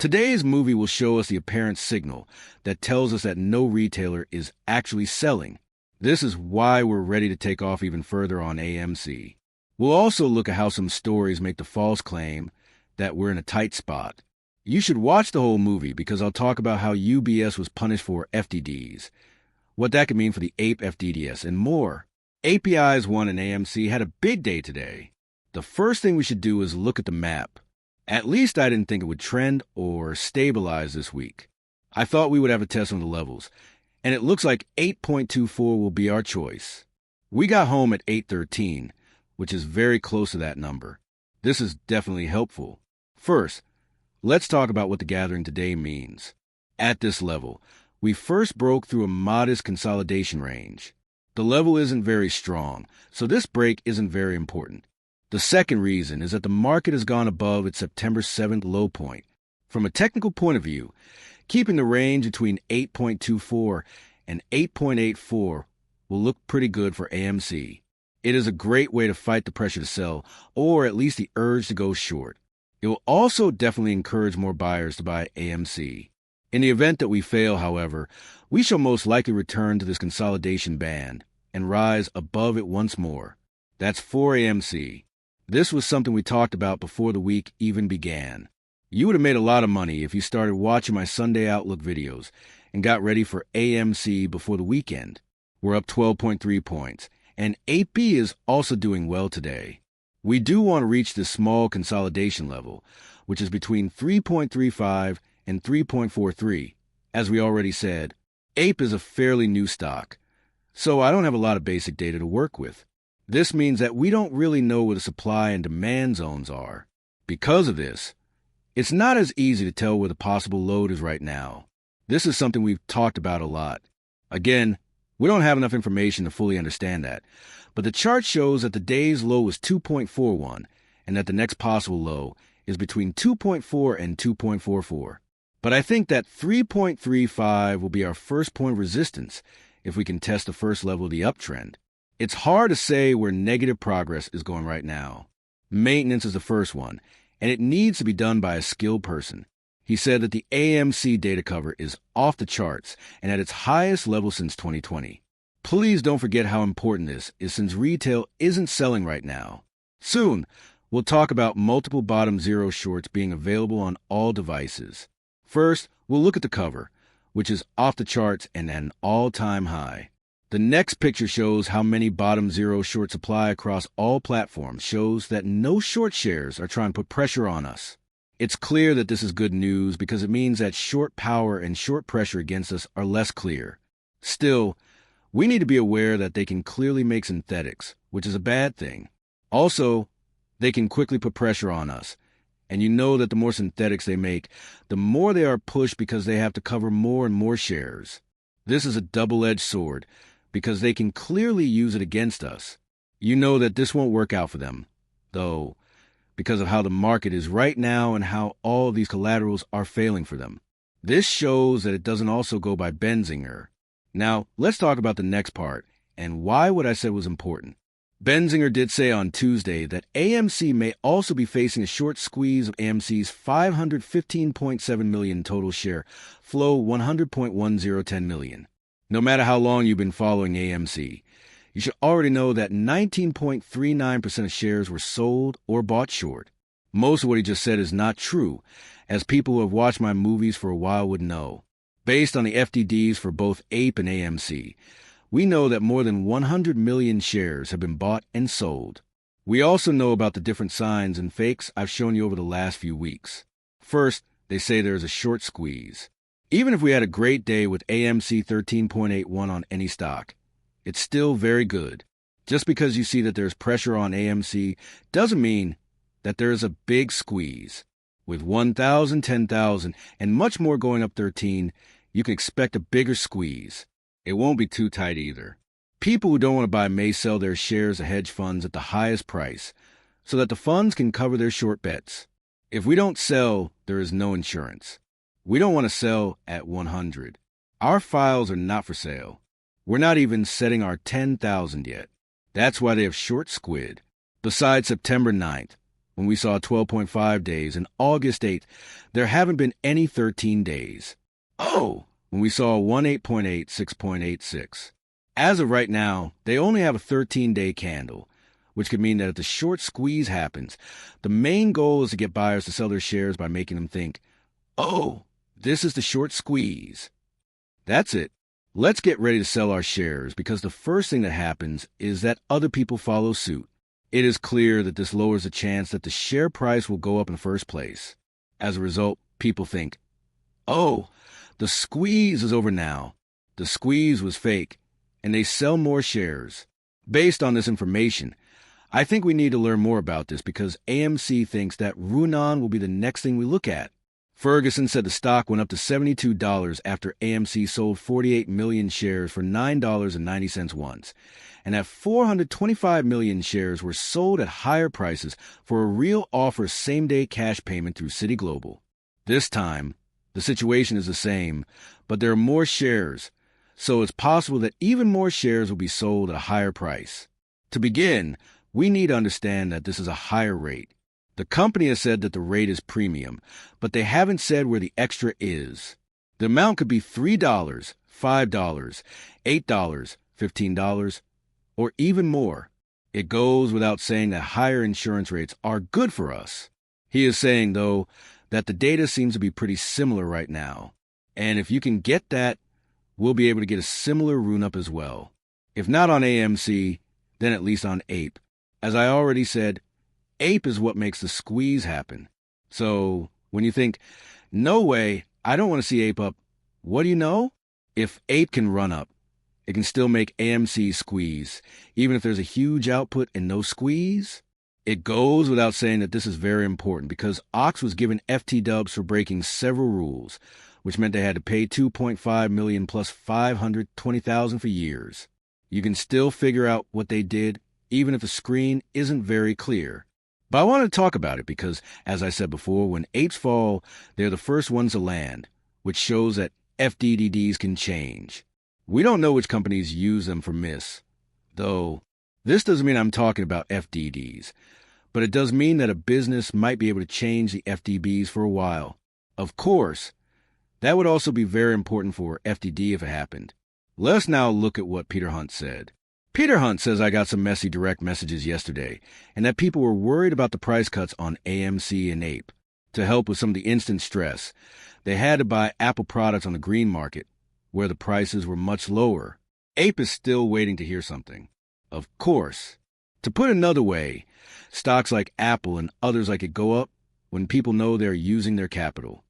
Today's movie will show us the apparent signal that tells us that no retailer is actually selling. This is why we're ready to take off even further on AMC. We'll also look at how some stories make the false claim that we're in a tight spot. You should watch the whole movie because I'll talk about how UBS was punished for FTDs, what that could mean for the APE FTDs, and more. API's 1 and AMC had a big day today. The first thing we should do is look at the map. At least I didn't think it would trend or stabilize this week. I thought we would have a test on the levels, and it looks like 8.24 will be our choice. We got home at 8.13, which is very close to that number. This is definitely helpful. First, let's talk about what the gathering today means. At this level, we first broke through a modest consolidation range. The level isn't very strong, so this break isn't very important. The second reason is that the market has gone above its September 7th low point. From a technical point of view, keeping the range between 8.24 and 8.84 will look pretty good for AMC. It is a great way to fight the pressure to sell, or at least the urge to go short. It will also definitely encourage more buyers to buy AMC. In the event that we fail, however, we shall most likely return to this consolidation band and rise above it once more. That's for AMC. This was something we talked about before the week even began. You would have made a lot of money if you started watching my Sunday Outlook videos and got ready for AMC before the weekend. We're up 12.3 points, and AP is also doing well today. We do want to reach this small consolidation level, which is between 3.35 and 3.43. As we already said, APE is a fairly new stock, so I don't have a lot of basic data to work with. This means that we don't really know where the supply and demand zones are. Because of this, it's not as easy to tell where the possible load is right now. This is something we've talked about a lot. Again, we don't have enough information to fully understand that, but the chart shows that the day's low is 2.41 and that the next possible low is between 2.4 and 2.44. But I think that 3.35 will be our first point of resistance if we can test the first level of the uptrend. It's hard to say where negative progress is going right now. Maintenance is the first one, and it needs to be done by a skilled person. He said that the AMC data cover is off the charts and at its highest level since 2020. Please don't forget how important this is since retail isn't selling right now. Soon, we'll talk about multiple bottom zero shorts being available on all devices. First, we'll look at the cover, which is off the charts and at an all-time high. The next picture shows how many bottom zero short supply across all platforms shows that no short shares are trying to put pressure on us. It's clear that this is good news because it means that short power and short pressure against us are less clear. Still, we need to be aware that they can clearly make synthetics, which is a bad thing. Also, they can quickly put pressure on us. And you know that the more synthetics they make, the more they are pushed because they have to cover more and more shares. This is a double-edged sword because they can clearly use it against us. You know that this won't work out for them, though, because of how the market is right now and how all of these collaterals are failing for them. This shows that it doesn't also go by Benzinger. Now, let's talk about the next part and why what I said was important. Benzinger did say on Tuesday that AMC may also be facing a short squeeze of AMC's 515.7 million total share, flow 100.1010 million. No matter how long you've been following AMC, you should already know that 19.39% of shares were sold or bought short. Most of what he just said is not true, as people who have watched my movies for a while would know. Based on the FTDs for both APE and AMC, we know that more than 100 million shares have been bought and sold. We also know about the different signs and fakes I've shown you over the last few weeks. First, they say there is a short squeeze. Even if we had a great day with AMC 13.81 on any stock, it's still very good. Just because you see that there's pressure on AMC doesn't mean that there is a big squeeze. With 1,000, 10,000, and much more going up 13, you can expect a bigger squeeze. It won't be too tight either. People who don't want to buy may sell their shares of hedge funds at the highest price so that the funds can cover their short bets. If we don't sell, there is no insurance. We don't want to sell at 100. Our files are not for sale. We're not even setting our 10,000 yet. That's why they have short squid. Besides September 9th, when we saw 12.5 days, and August 8th, there haven't been any 13 days. Oh, when we saw 18.8, 6.86. As of right now, they only have a 13-day candle, which could mean that if the short squeeze happens, the main goal is to get buyers to sell their shares by making them think, oh, this is the short squeeze. That's it. Let's get ready to sell our shares, because the first thing that happens is that other people follow suit. It is clear that this lowers the chance that the share price will go up in the first place. As a result, people think, oh, the squeeze is over now. The squeeze was fake, and they sell more shares. Based on this information, I think we need to learn more about this, because AMC thinks that Runan will be the next thing we look at. Ferguson said the stock went up to $72 after AMC sold 48 million shares for $9.90 once, and that 425 million shares were sold at higher prices for a real offer same-day cash payment through Citi Global. This time, the situation is the same, but there are more shares, so it's possible that even more shares will be sold at a higher price. To begin, we need to understand that this is a higher rate. The company has said that the rate is premium, but they haven't said where the extra is. The amount could be $3, $5, $8, $15, or even more. It goes without saying that higher insurance rates are good for us. He is saying, though, that the data seems to be pretty similar right now. And if you can get that, we'll be able to get a similar run-up as well. If not on AMC, then at least on APE. As I already said, APE is what makes the squeeze happen. So when you think, no way, I don't want to see APE up, what do you know? If APE can run up, it can still make AMC squeeze, even if there's a huge output and no squeeze. It goes without saying that this is very important, because Ox was given FT dubs for breaking several rules, which meant they had to pay $2.5 million plus $520,000 for years. You can still figure out what they did, even if the screen isn't very clear. But I want to talk about it because, as I said before, when apes fall, they're the first ones to land, which shows that FDDs can change. We don't know which companies use them for miss, though this doesn't mean I'm talking about FDDs, but it does mean that a business might be able to change the FDBs for a while. Of course, that would also be very important for FDD if it happened. Let's now look at what Peter Hunt said. Peter Hunt says I got some messy direct messages yesterday, and that people were worried about the price cuts on AMC and APE. To help with some of the instant stress, they had to buy Apple products on the green market, where the prices were much lower. APE is still waiting to hear something. Of course. To put it another way, stocks like Apple and others like it go up when people know they're using their capital.